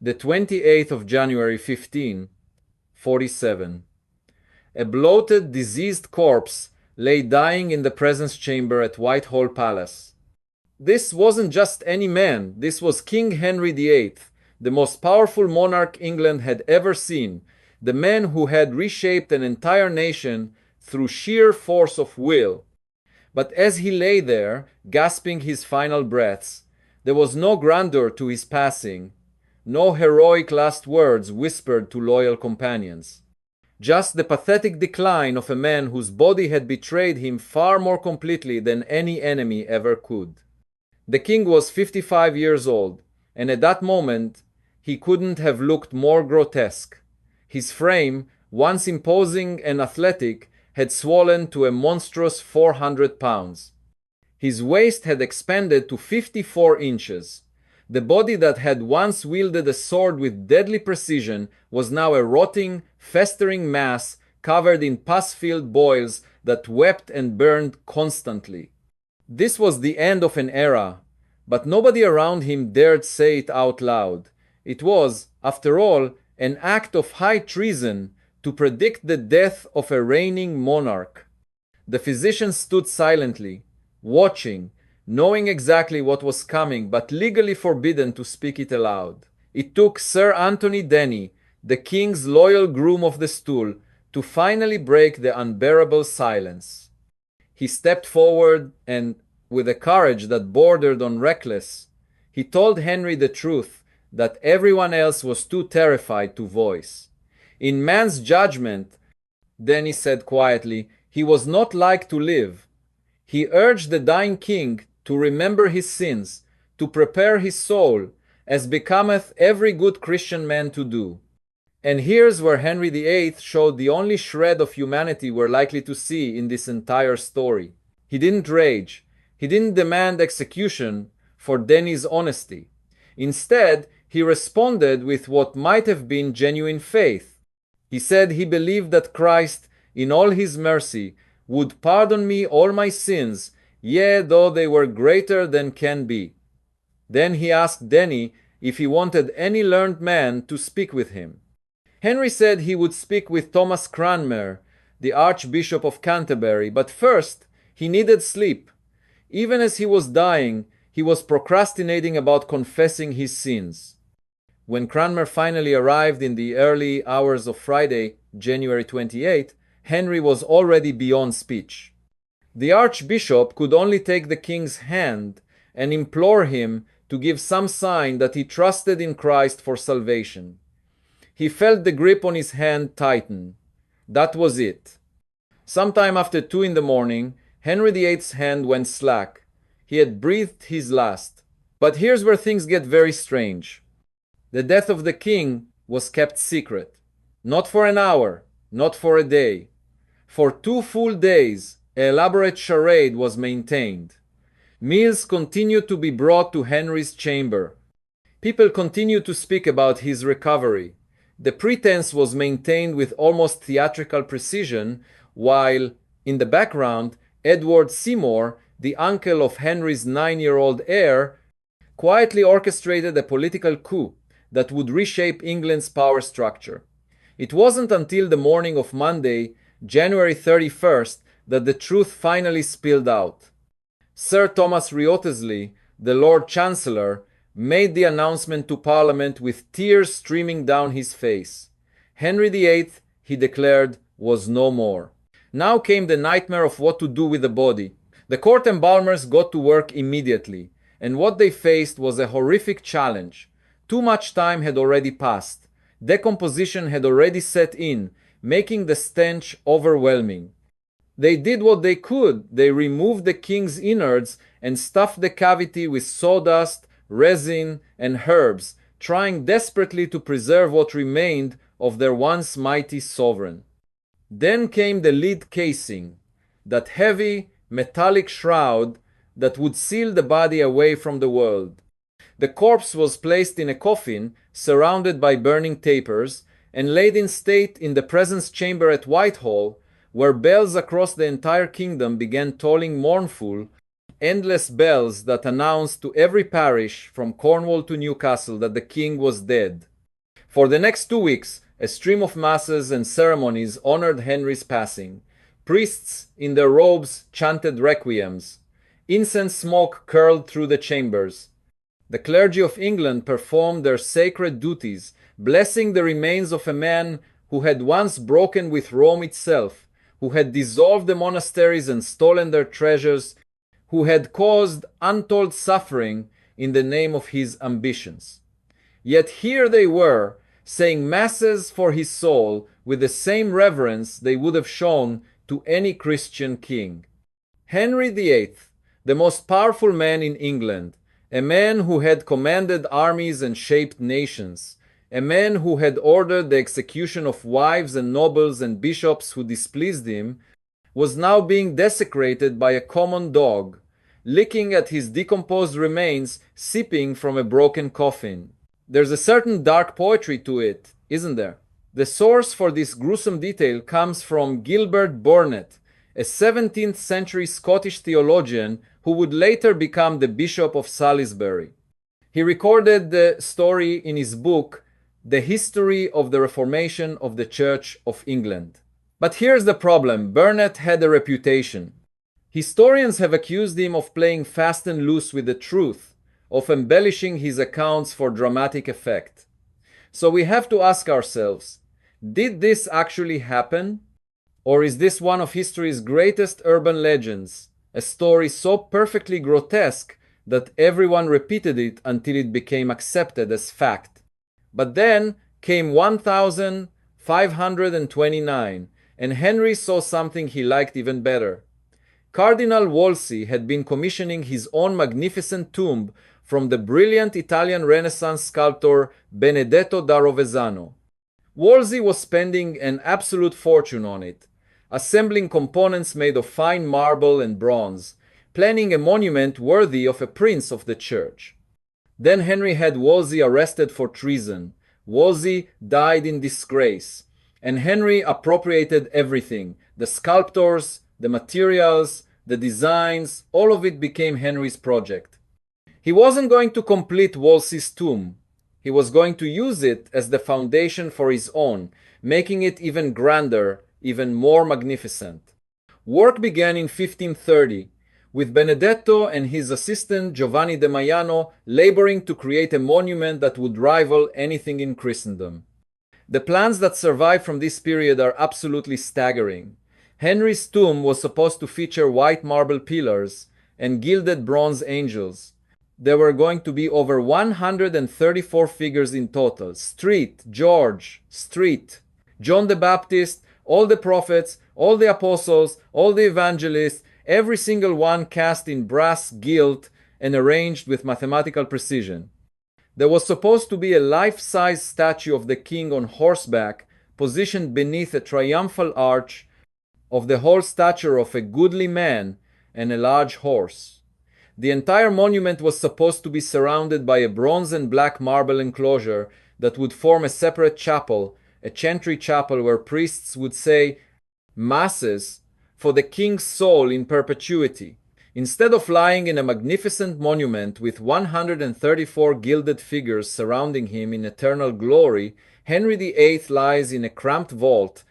the 28th of January 1547. A bloated, diseased corpse lay dying in the presence chamber at Whitehall Palace. This wasn't just any man, this was King Henry VIII, the most powerful monarch England had ever seen, the man who had reshaped an entire nation through sheer force of will. But as he lay there, gasping his final breaths, there was no grandeur to his passing, no heroic last words whispered to loyal companions. Just the pathetic decline of a man whose body had betrayed him far more completely than any enemy ever could. The king was 55 years old, and at that moment, he couldn't have looked more grotesque. His frame, once imposing and athletic, had swollen to a monstrous 400 pounds. His waist had expanded to 54 inches. The body that had once wielded a sword with deadly precision was now a rotting, festering mass covered in pus-filled boils that wept and burned constantly. This was the end of an era, but nobody around him dared say it out loud. It was, after all, an act of high treason to predict the death of a reigning monarch. The physicians stood silently, watching, knowing exactly what was coming, but legally forbidden to speak it aloud. It took Sir Anthony Denny, the king's loyal groom of the stool, to finally break the unbearable silence. He stepped forward and, with a courage that bordered on reckless, he told Henry the truth that everyone else was too terrified to voice. In man's judgment, Denny said quietly, he was not like to live. He urged the dying king to remember his sins, to prepare his soul, as becometh every good Christian man to do. And here's where Henry VIII showed the only shred of humanity we're likely to see in this entire story. He didn't rage. He didn't demand execution for Denny's honesty. Instead, he responded with what might have been genuine faith. He said he believed that Christ, in all his mercy, would pardon me all my sins, yea, though they were greater than can be. Then he asked Denny if he wanted any learned man to speak with him. Henry said he would speak with Thomas Cranmer, the Archbishop of Canterbury, but first he needed sleep. Even as he was dying, he was procrastinating about confessing his sins. When Cranmer finally arrived in the early hours of Friday, January 28, Henry was already beyond speech. The Archbishop could only take the king's hand and implore him to give some sign that he trusted in Christ for salvation. He felt the grip on his hand tighten. That was it. Sometime after 2 in the morning, Henry VIII's hand went slack. He had breathed his last. But here's where things get very strange. The death of the king was kept secret. Not for an hour, not for a day. For 2 full days, an elaborate charade was maintained. Meals continued to be brought to Henry's chamber. People continued to speak about his recovery. The pretense was maintained with almost theatrical precision, while, in the background, Edward Seymour, the uncle of Henry's 9-year-old heir, quietly orchestrated a political coup that would reshape England's power structure. It wasn't until the morning of Monday, January 31st, that the truth finally spilled out. Sir Thomas Wriothesley, the Lord Chancellor, made the announcement to Parliament with tears streaming down his face. Henry VIII, he declared, was no more. Now came the nightmare of what to do with the body. The court embalmers got to work immediately, and what they faced was a horrific challenge. Too much time had already passed. Decomposition had already set in, making the stench overwhelming. They did what they could. They removed the king's innards and stuffed the cavity with sawdust, resin, and herbs, trying desperately to preserve what remained of their once mighty sovereign. Then came the lid casing, that heavy, metallic shroud that would seal the body away from the world. The corpse was placed in a coffin surrounded by burning tapers and laid in state in the presence chamber at Whitehall, where bells across the entire kingdom began tolling mournful, endless bells that announced to every parish from Cornwall to Newcastle that the king was dead. For the next 2 weeks, a stream of masses and ceremonies honored Henry's passing. Priests in their robes chanted requiems. Incense smoke curled through the chambers. The clergy of England performed their sacred duties, blessing the remains of a man who had once broken with Rome itself, who had dissolved the monasteries and stolen their treasures, who had caused untold suffering in the name of his ambitions. Yet here they were, saying masses for his soul with the same reverence they would have shown to any Christian king. Henry VIII, the most powerful man in England, a man who had commanded armies and shaped nations, a man who had ordered the execution of wives and nobles and bishops who displeased him, was now being desecrated by a common dog, licking at his decomposed remains, sipping from a broken coffin. There's a certain dark poetry to it, isn't there? The source for this gruesome detail comes from Gilbert Burnet, a 17th century Scottish theologian who would later become the Bishop of Salisbury. He recorded the story in his book, The History of the Reformation of the Church of England. But here's the problem: Burnet had a reputation. Historians have accused him of playing fast and loose with the truth, of embellishing his accounts for dramatic effect. So we have to ask ourselves, did this actually happen? Or is this one of history's greatest urban legends, a story so perfectly grotesque that everyone repeated it until it became accepted as fact? But then came 1529, and Henry saw something he liked even better. Cardinal Wolsey had been commissioning his own magnificent tomb from the brilliant Italian Renaissance sculptor Benedetto da Rovezzano. Wolsey was spending an absolute fortune on it, assembling components made of fine marble and bronze, planning a monument worthy of a prince of the church. Then Henry had Wolsey arrested for treason. Wolsey died in disgrace, and Henry appropriated everything: the sculptors, the materials, the designs, all of it became Henry's project. He wasn't going to complete Wolsey's tomb. He was going to use it as the foundation for his own, making it even grander, even more magnificent. Work began in 1530, with Benedetto and his assistant Giovanni de Maiano laboring to create a monument that would rival anything in Christendom. The plans that survive from this period are absolutely staggering. Henry's tomb was supposed to feature white marble pillars and gilded bronze angels. There were going to be over 134 figures in total: Street, George, Street, John the Baptist, all the prophets, all the apostles, all the evangelists, every single one cast in brass gilt and arranged with mathematical precision. There was supposed to be a life-size statue of the king on horseback, positioned beneath a triumphal arch of the whole stature of a goodly man and a large horse. The entire monument was supposed to be surrounded by a bronze and black marble enclosure that would form a separate chapel, a chantry chapel where priests would say masses for the king's soul in perpetuity. Instead of lying in a magnificent monument with 134 gilded figures surrounding him in eternal glory, Henry VIII lies in a cramped vault.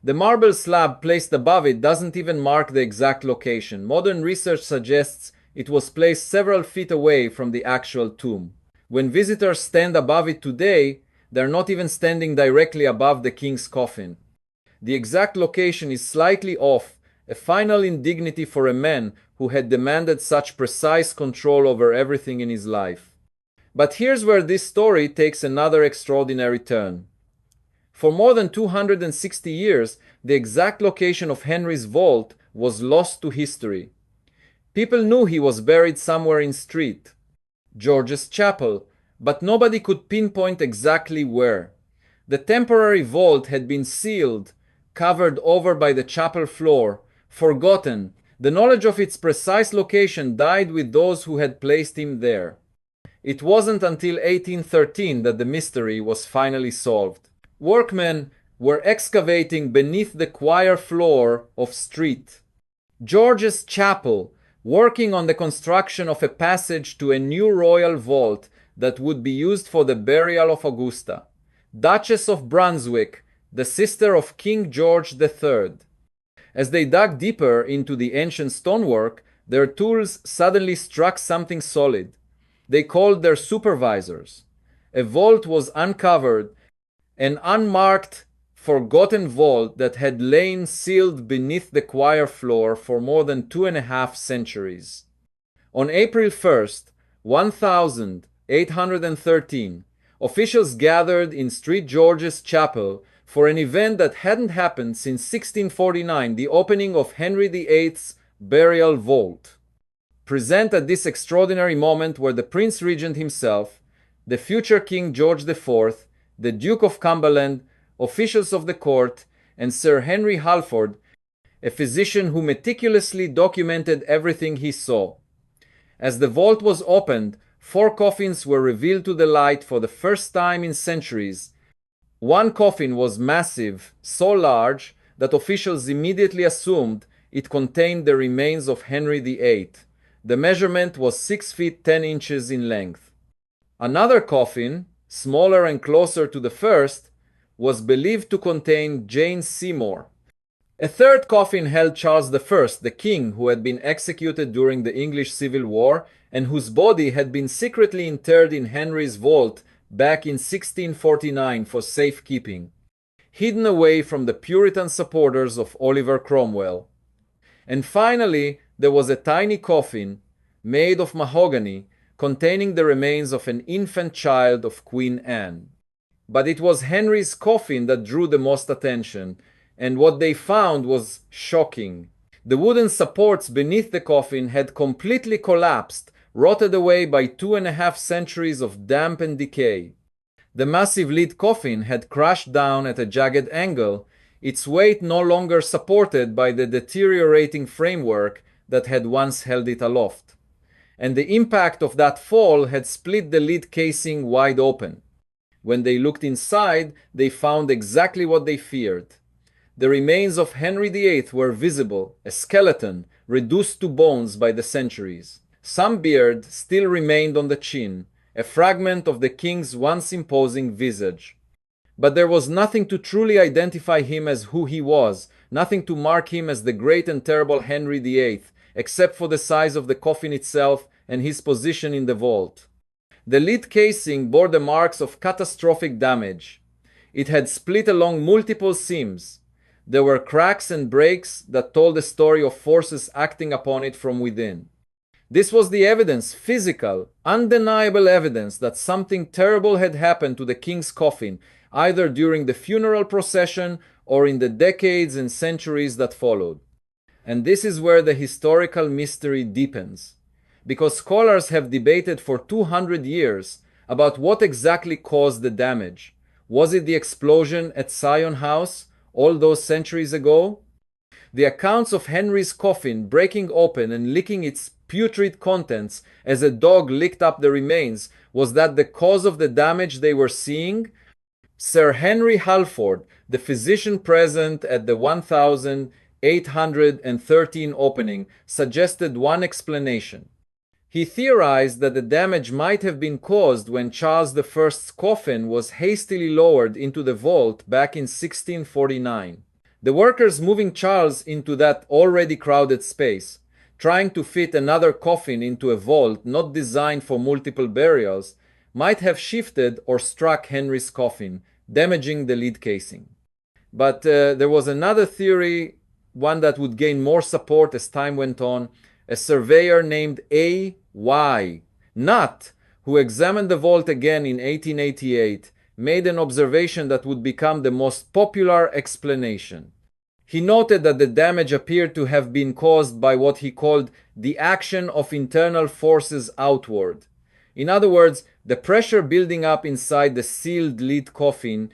The marble slab placed above it doesn't even mark the exact location. Modern research suggests it was placed several feet away from the actual tomb. When visitors stand above it today, they're not even standing directly above the king's coffin. The exact location is slightly off, a final indignity for a man who had demanded such precise control over everything in his life. But here's where this story takes another extraordinary turn. For more than 260 years, the exact location of Henry's vault was lost to history. People knew he was buried somewhere in Street, George's Chapel, but nobody could pinpoint exactly where. The temporary vault had been sealed, covered over by the chapel floor, forgotten. The knowledge of its precise location died with those who had placed him there. It wasn't until 1813 that the mystery was finally solved. Workmen were excavating beneath the choir floor of Street, George's Chapel, working on the construction of a passage to a new royal vault that would be used for the burial of Augusta. Duchess of Brunswick, the sister of King George III. As they dug deeper into the ancient stonework, their tools suddenly struck something solid. They called their supervisors. A vault was uncovered, an unmarked, forgotten vault that had lain sealed beneath the choir floor for more than 2.5 centuries. On April 1st, 1813, officials gathered in St. George's Chapel for an event that hadn't happened since 1649, the opening of Henry VIII's burial vault. Present at this extraordinary moment were the Prince Regent himself, the future King George IV, the Duke of Cumberland, officials of the court, and Sir Henry Halford, a physician who meticulously documented everything he saw. As the vault was opened, 4 coffins were revealed to the light for the first time in centuries. One coffin was massive, so large that officials immediately assumed it contained the remains of Henry VIII. The measurement was 6 feet 10 inches in length. Another coffin, smaller and closer to the first, was believed to contain Jane Seymour. A third coffin held Charles I, the king who had been executed during the English Civil War and whose body had been secretly interred in Henry's vault back in 1649 for safekeeping, hidden away from the Puritan supporters of Oliver Cromwell. And finally, there was a tiny coffin, made of mahogany, containing the remains of an infant child of Queen Anne. But it was Henry's coffin that drew the most attention, and what they found was shocking. The wooden supports beneath the coffin had completely collapsed, rotted away by 2.5 centuries of damp and decay. The massive lead coffin had crashed down at a jagged angle, its weight no longer supported by the deteriorating framework that had once held it aloft. And the impact of that fall had split the lid casing wide open. When they looked inside, they found exactly what they feared. The remains of Henry VIII were visible, a skeleton, reduced to bones by the centuries. Some beard still remained on the chin, a fragment of the king's once imposing visage. But there was nothing to truly identify him as who he was, nothing to mark him as the great and terrible Henry VIII, except for the size of the coffin itself and his position in the vault. The lid casing bore the marks of catastrophic damage. It had split along multiple seams. There were cracks and breaks that told the story of forces acting upon it from within. This was the evidence, physical, undeniable evidence that something terrible had happened to the king's coffin, either during the funeral procession or in the decades and centuries that followed. And this is where the historical mystery deepens, because scholars have debated for 200 years about what exactly caused the damage. Was it the explosion at Sion House all those centuries ago? The accounts of Henry's coffin breaking open and licking its putrid contents as a dog licked up the remains, was that the cause of the damage they were seeing? Sir Henry Halford, the physician present at the 1813 opening, suggested one explanation. He theorized that the damage might have been caused when Charles I's coffin was hastily lowered into the vault back in 1649. The workers moving Charles into that already crowded space, trying to fit another coffin into a vault not designed for multiple burials, might have shifted or struck Henry's coffin, damaging the lid casing. But there was another theory, one that would gain more support as time went on. A surveyor named A.Y. Nutt, who examined the vault again in 1888, made an observation that would become the most popular explanation. He noted that the damage appeared to have been caused by what he called the action of internal forces outward. In other words, the pressure building up inside the sealed lid coffin,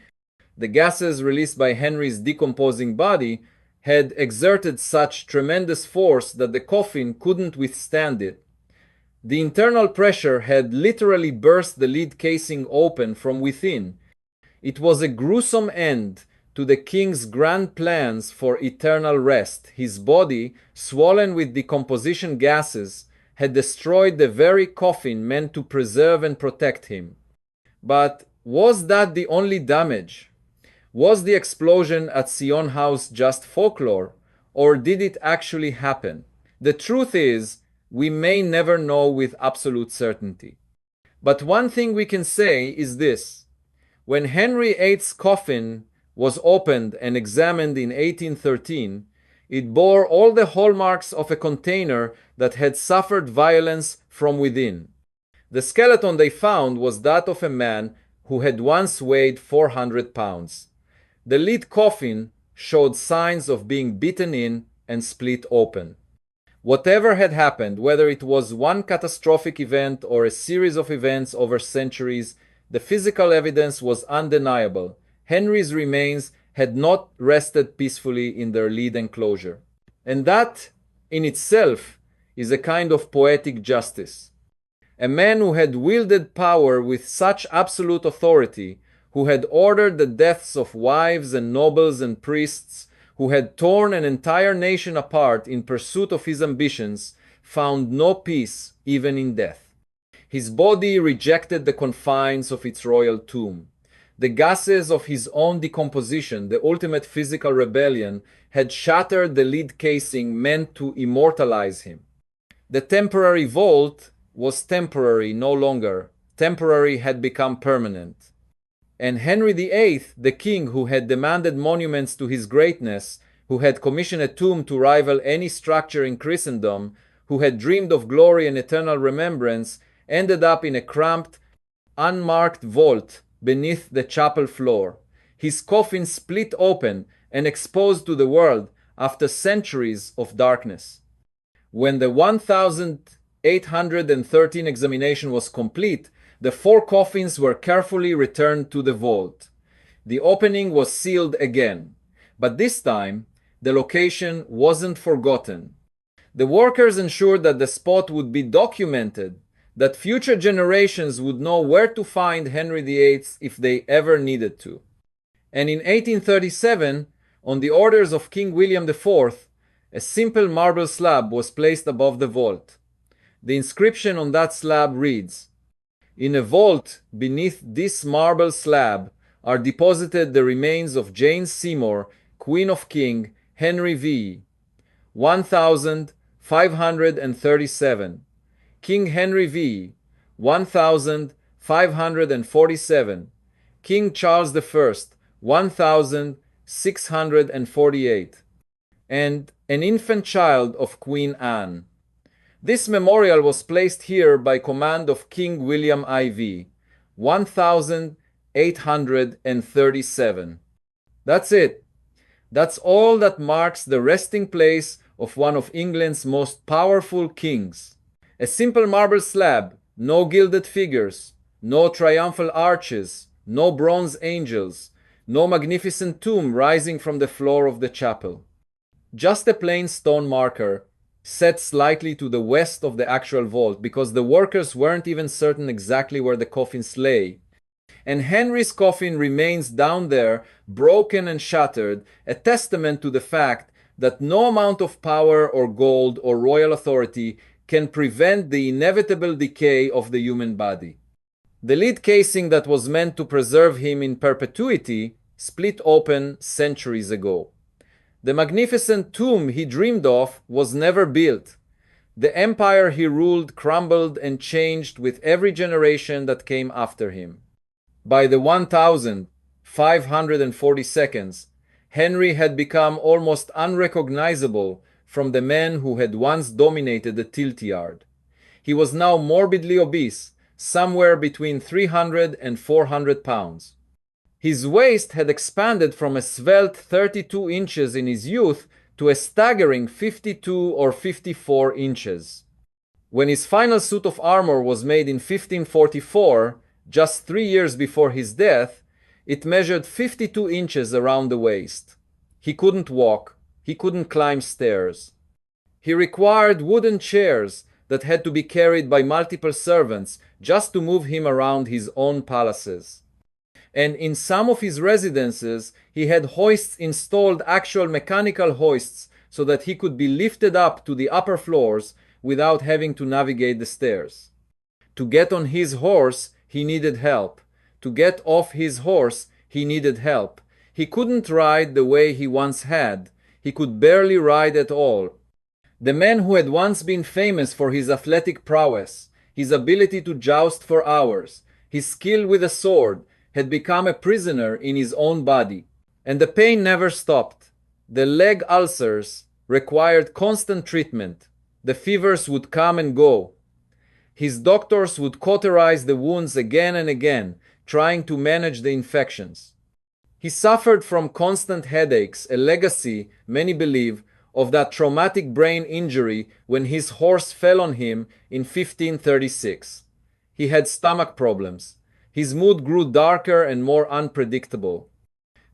the gases released by Henry's decomposing body, had exerted such tremendous force that the coffin couldn't withstand it. The internal pressure had literally burst the lid casing open from within. It was a gruesome end to the king's grand plans for eternal rest. His body, swollen with decomposition gases, had destroyed the very coffin meant to preserve and protect him. But Was that the only damage? Was the explosion at Sion House just folklore, or did it actually happen? The truth is, we may never know with absolute certainty. But one thing we can say is this. When Henry VIII's coffin was opened and examined in 1813, it bore all the hallmarks of a container that had suffered violence from within. The skeleton they found was that of a man who had once weighed 400 pounds. The lid coffin showed signs of being beaten in and split open. Whatever had happened, whether it was one catastrophic event or a series of events over centuries, the physical evidence was undeniable. Henry's remains had not rested peacefully in their lid enclosure. And that, in itself, is a kind of poetic justice. A man who had wielded power with such absolute authority, who had ordered the deaths of wives and nobles and priests, who had torn an entire nation apart in pursuit of his ambitions, found no peace even in death. His body rejected the confines of its royal tomb. The gases of his own decomposition, the ultimate physical rebellion, had shattered the lid casing meant to immortalize him. The temporary vault was temporary no longer. Temporary had become permanent. And Henry VIII, the king who had demanded monuments to his greatness, who had commissioned a tomb to rival any structure in Christendom, who had dreamed of glory and eternal remembrance, ended up in a cramped, unmarked vault beneath the chapel floor. His coffin split open and exposed to the world after centuries of darkness. When the 1813 examination was complete, the 4 coffins were carefully returned to the vault. The opening was sealed again, but this time the location wasn't forgotten. The workers ensured that the spot would be documented, that future generations would know where to find Henry VIII if they ever needed to. And in 1837, on the orders of King William IV, a simple marble slab was placed above the vault. The inscription on that slab reads, "In a vault beneath this marble slab are deposited the remains of Jane Seymour, Queen of King Henry VIII, 1537, King Henry VIII, 1547, King Charles I, 1648, and an infant child of Queen Anne." This memorial was placed here by command of King William IV, 1837. That's it. That's all that marks the resting place of one of England's most powerful kings. A simple marble slab, no gilded figures, no triumphal arches, no bronze angels, no magnificent tomb rising from the floor of the chapel. Just a plain stone marker, set slightly to the west of the actual vault because the workers weren't even certain exactly where the coffins lay. And Henry's coffin remains down there, broken and shattered, a testament to the fact that no amount of power or gold or royal authority can prevent the inevitable decay of the human body. The lid casing that was meant to preserve him in perpetuity split open centuries ago. The magnificent tomb he dreamed of was never built. The empire he ruled crumbled and changed with every generation that came after him. By the 1542nd, Henry had become almost unrecognizable from the man who had once dominated the tilt yard. He was now morbidly obese, somewhere between 300 and 400 pounds. His waist had expanded from a svelte 32 inches in his youth to a staggering 52 or 54 inches. When his final suit of armor was made in 1544, just 3 years before his death, it measured 52 inches around the waist. He couldn't walk. He couldn't climb stairs. He required wooden chairs that had to be carried by multiple servants just to move him around his own palaces. And in some of his residences, he had hoists installed, actual mechanical hoists, so that he could be lifted up to the upper floors without having to navigate the stairs. To get on his horse, he needed help. to get off his horse, he needed help. He couldn't ride the way he once had. He could barely ride at all. The man who had once been famous for his athletic prowess, his ability to joust for hours, his skill with a sword, had become a prisoner in his own body. And the pain never stopped. The leg ulcers required constant treatment. The fevers would come and go. His doctors would cauterize the wounds again and again, trying to manage the infections. He suffered from constant headaches, a legacy, many believe, of that traumatic brain injury when his horse fell on him in 1536. He had stomach problems. His mood grew darker and more unpredictable.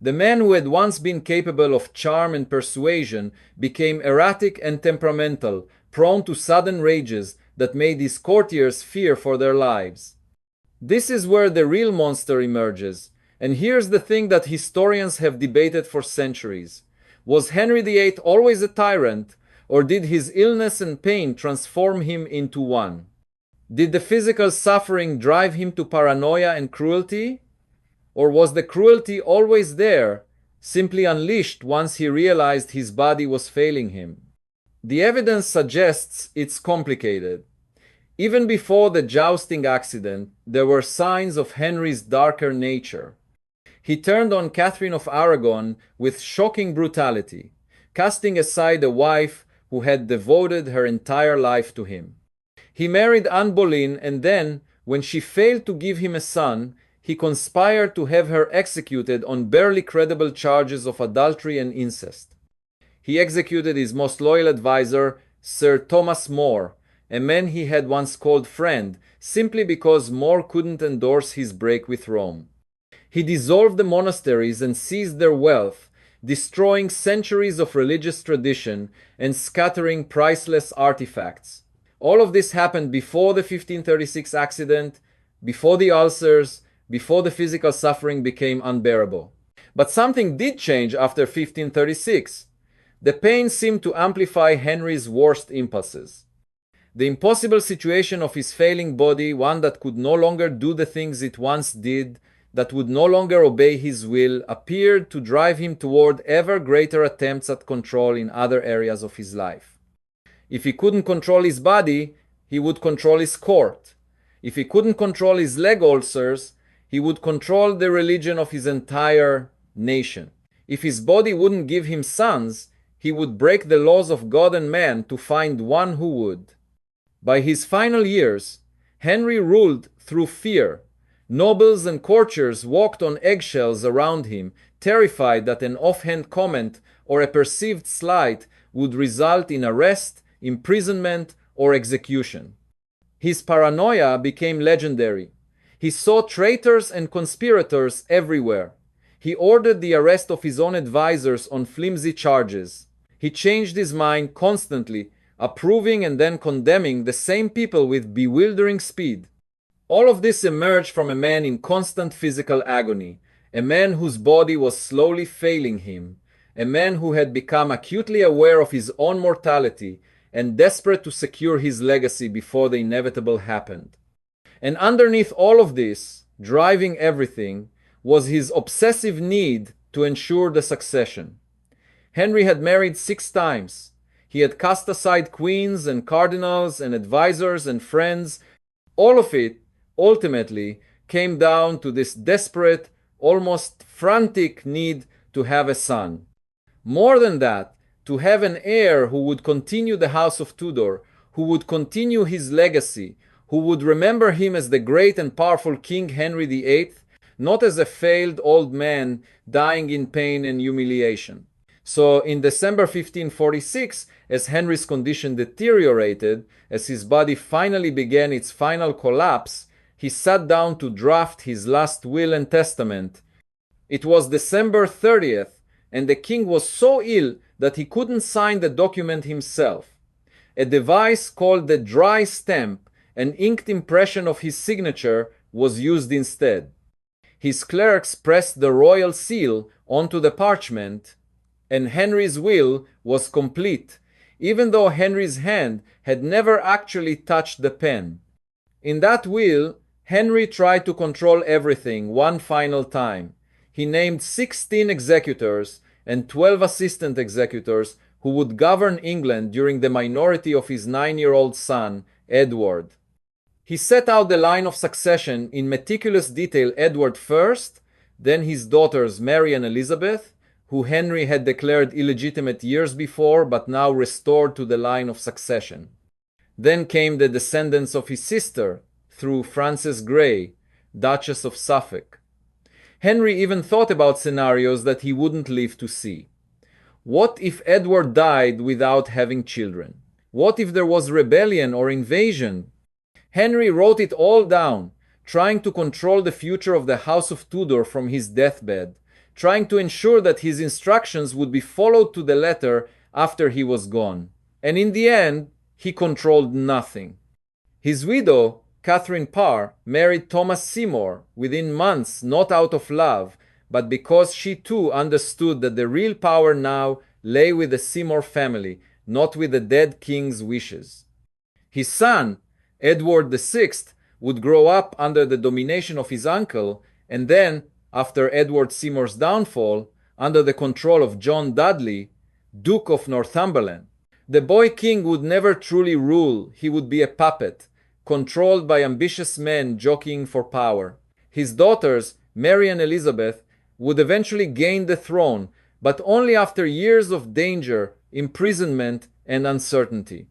The man who had once been capable of charm and persuasion became erratic and temperamental, prone to sudden rages that made his courtiers fear for their lives. This is where the real monster emerges, and here's the thing that historians have debated for centuries. Was Henry VIII always a tyrant, or did his illness and pain transform him into one? Did the physical suffering drive him to paranoia and cruelty? Or was the cruelty always there, simply unleashed once he realized his body was failing him? The evidence suggests it's complicated. Even before the jousting accident, there were signs of Henry's darker nature. He turned on Catherine of Aragon with shocking brutality, casting aside a wife who had devoted her entire life to him. He married Anne Boleyn, and then, when she failed to give him a son, he conspired to have her executed on barely credible charges of adultery and incest. He executed his most loyal advisor, Sir Thomas More, a man he had once called friend, simply because More couldn't endorse his break with Rome. He dissolved the monasteries and seized their wealth, destroying centuries of religious tradition and scattering priceless artifacts. All of this happened before the 1536 accident, before the ulcers, before the physical suffering became unbearable. But something did change after 1536. The pain seemed to amplify Henry's worst impulses. The impossible situation of his failing body, one that could no longer do the things it once did, that would no longer obey his will, appeared to drive him toward ever greater attempts at control in other areas of his life. If he couldn't control his body, he would control his court. If he couldn't control his leg ulcers, he would control the religion of his entire nation. If his body wouldn't give him sons, he would break the laws of God and man to find one who would. By his final years, Henry ruled through fear. Nobles and courtiers walked on eggshells around him, terrified that an offhand comment or a perceived slight would result in arrest, imprisonment, or execution. His paranoia became legendary. He saw traitors and conspirators everywhere. He ordered the arrest of his own advisors on flimsy charges. He changed his mind constantly, approving and then condemning the same people with bewildering speed. All of this emerged from a man in constant physical agony, a man whose body was slowly failing him, a man who had become acutely aware of his own mortality and desperate to secure his legacy before the inevitable happened. And underneath all of this, driving everything, was his obsessive need to ensure the succession. Henry had married 6 times. He had cast aside queens and cardinals and advisors and friends. All of it ultimately came down to this desperate, almost frantic need to have a son. More than that, to have an heir who would continue the House of Tudor, who would continue his legacy, who would remember him as the great and powerful King Henry VIII, not as a failed old man dying in pain and humiliation. So in December 1546, as Henry's condition deteriorated, as his body finally began its final collapse, he sat down to draft his last will and testament. It was December 30th, and the king was so ill that he couldn't sign the document himself. A device called the dry stamp, an inked impression of his signature, was used instead. His clerks pressed the royal seal onto the parchment, and Henry's will was complete, even though Henry's hand had never actually touched the pen. In that will, Henry tried to control everything one final time. He named 16 executors and 12 assistant executors who would govern England during the minority of his 9-year-old son, Edward. He set out the line of succession in meticulous detail: Edward first, then his daughters Mary and Elizabeth, who Henry had declared illegitimate years before but now restored to the line of succession. Then came the descendants of his sister, through Frances Grey, Duchess of Suffolk. Henry even thought about scenarios that he wouldn't live to see. What if Edward died without having children? What if there was rebellion or invasion? Henry wrote it all down, trying to control the future of the House of Tudor from his deathbed, trying to ensure that his instructions would be followed to the letter after he was gone. And in the end, he controlled nothing. His widow, Catherine Parr, married Thomas Seymour within months, not out of love, but because she too understood that the real power now lay with the Seymour family, not with the dead king's wishes. His son, Edward VI, would grow up under the domination of his uncle, and then, after Edward Seymour's downfall, under the control of John Dudley, Duke of Northumberland. The boy king would never truly rule. He would be a puppet, controlled by ambitious men jockeying for power. His daughters, Mary and Elizabeth, would eventually gain the throne, but only after years of danger, imprisonment, and uncertainty.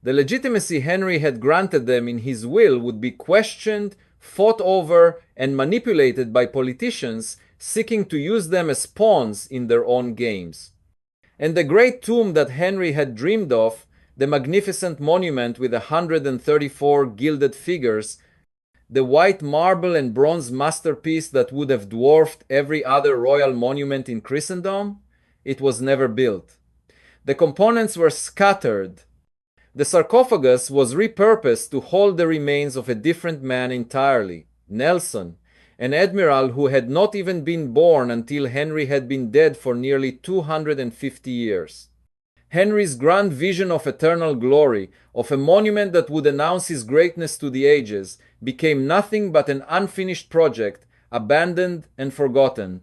The legitimacy Henry had granted them in his will would be questioned, fought over, and manipulated by politicians seeking to use them as pawns in their own games. And the great tomb that Henry had dreamed of, the magnificent monument with 134 gilded figures, the white marble and bronze masterpiece that would have dwarfed every other royal monument in Christendom, it was never built. The components were scattered. The sarcophagus was repurposed to hold the remains of a different man entirely, Nelson, an admiral who had not even been born until Henry had been dead for nearly 250 years. Henry's grand vision of eternal glory, of a monument that would announce his greatness to the ages, became nothing but an unfinished project, abandoned and forgotten.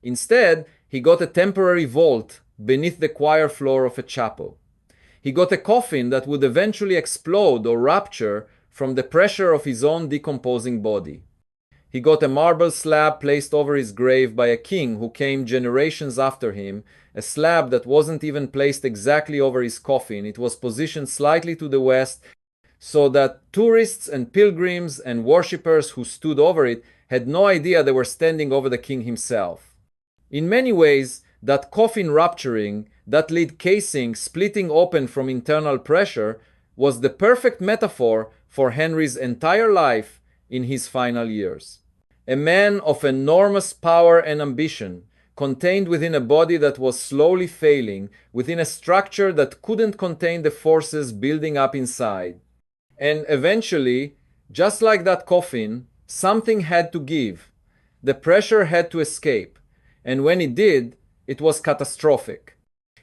Instead, he got a temporary vault beneath the choir floor of a chapel. He got a coffin that would eventually explode or rupture from the pressure of his own decomposing body. He got a marble slab placed over his grave by a king who came generations after him, a slab that wasn't even placed exactly over his coffin. It was positioned slightly to the west so that tourists and pilgrims and worshippers who stood over it had no idea they were standing over the king himself. In many ways, that coffin rupturing, that lid casing splitting open from internal pressure, was the perfect metaphor for Henry's entire life in his final years. A man of enormous power and ambition, contained within a body that was slowly failing, within a structure that couldn't contain the forces building up inside. And eventually, just like that coffin, something had to give. The pressure had to escape. And when it did, it was catastrophic.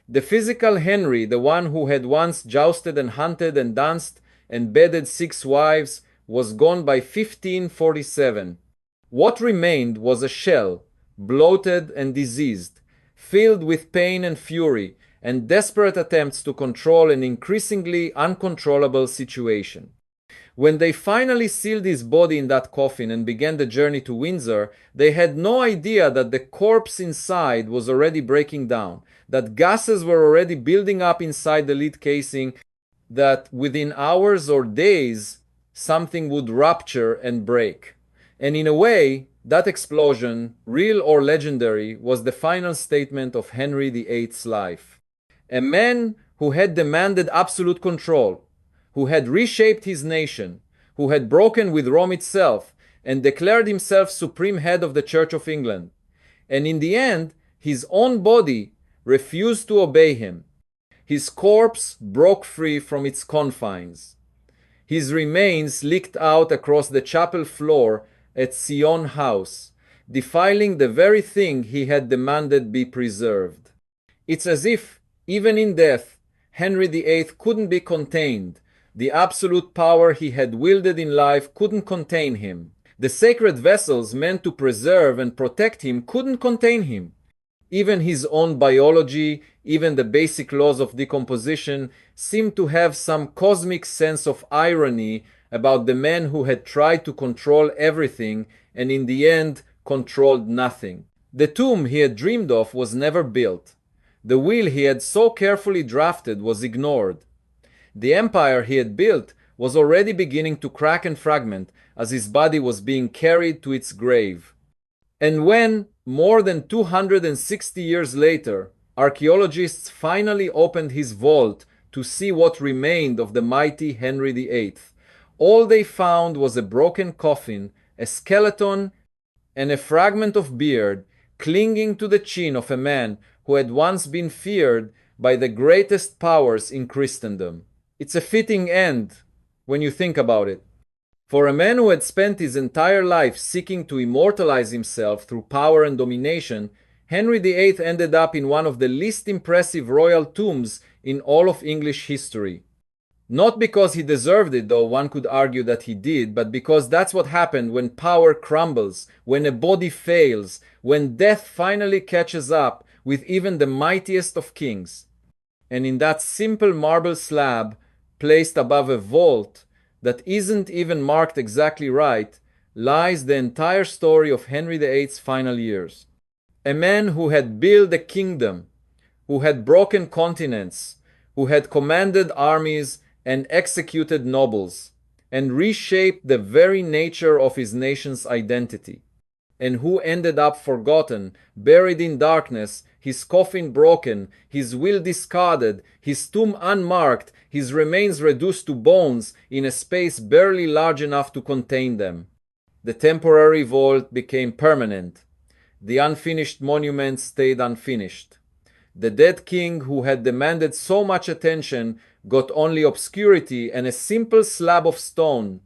The physical Henry, the one who had once jousted and hunted and danced and bedded 6 wives, was gone by 1547. What remained was a shell, bloated and diseased, filled with pain and fury, and desperate attempts to control an increasingly uncontrollable situation. When they finally sealed his body in that coffin and began the journey to Windsor, they had no idea that the corpse inside was already breaking down, that gases were already building up inside the lid casing, that within hours or days, something would rupture and break. And in a way, that explosion, real or legendary, was the final statement of Henry VIII's life. A man who had demanded absolute control, who had reshaped his nation, who had broken with Rome itself and declared himself supreme head of the Church of England. And in the end, his own body refused to obey him. His corpse broke free from its confines. His remains leaked out across the chapel floor at Sion House, defiling the very thing he had demanded be preserved. It's as if, even in death, Henry VIII couldn't be contained, The absolute power he had wielded in life couldn't contain him. The sacred vessels meant to preserve and protect him couldn't contain him. Even his own biology, even the basic laws of decomposition, seemed to have some cosmic sense of irony about the man who had tried to control everything and in the end controlled nothing. The tomb he had dreamed of was never built. The will he had so carefully drafted was ignored. The empire he had built was already beginning to crack and fragment as his body was being carried to its grave. And when, more than 260 years later, archaeologists finally opened his vault to see what remained of the mighty Henry VIII, all they found was a broken coffin, a skeleton, and a fragment of beard clinging to the chin of a man who had once been feared by the greatest powers in Christendom. It's a fitting end when you think about it. For a man who had spent his entire life seeking to immortalize himself through power and domination, Henry VIII ended up in one of the least impressive royal tombs in all of English history. Not because he deserved it, though one could argue that he did, but because that's what happened when power crumbles, when a body fails, when death finally catches up with even the mightiest of kings. And in that simple marble slab, placed above a vault that isn't even marked exactly right, lies the entire story of Henry VIII's final years. A man who had built a kingdom, who had broken continents, who had commanded armies and executed nobles, and reshaped the very nature of his nation's identity, and who ended up forgotten, buried in darkness, his coffin broken, his will discarded, his tomb unmarked, his remains reduced to bones in a space barely large enough to contain them. The temporary vault became permanent. The unfinished monument stayed unfinished. The dead king who had demanded so much attention got only obscurity and a simple slab of stone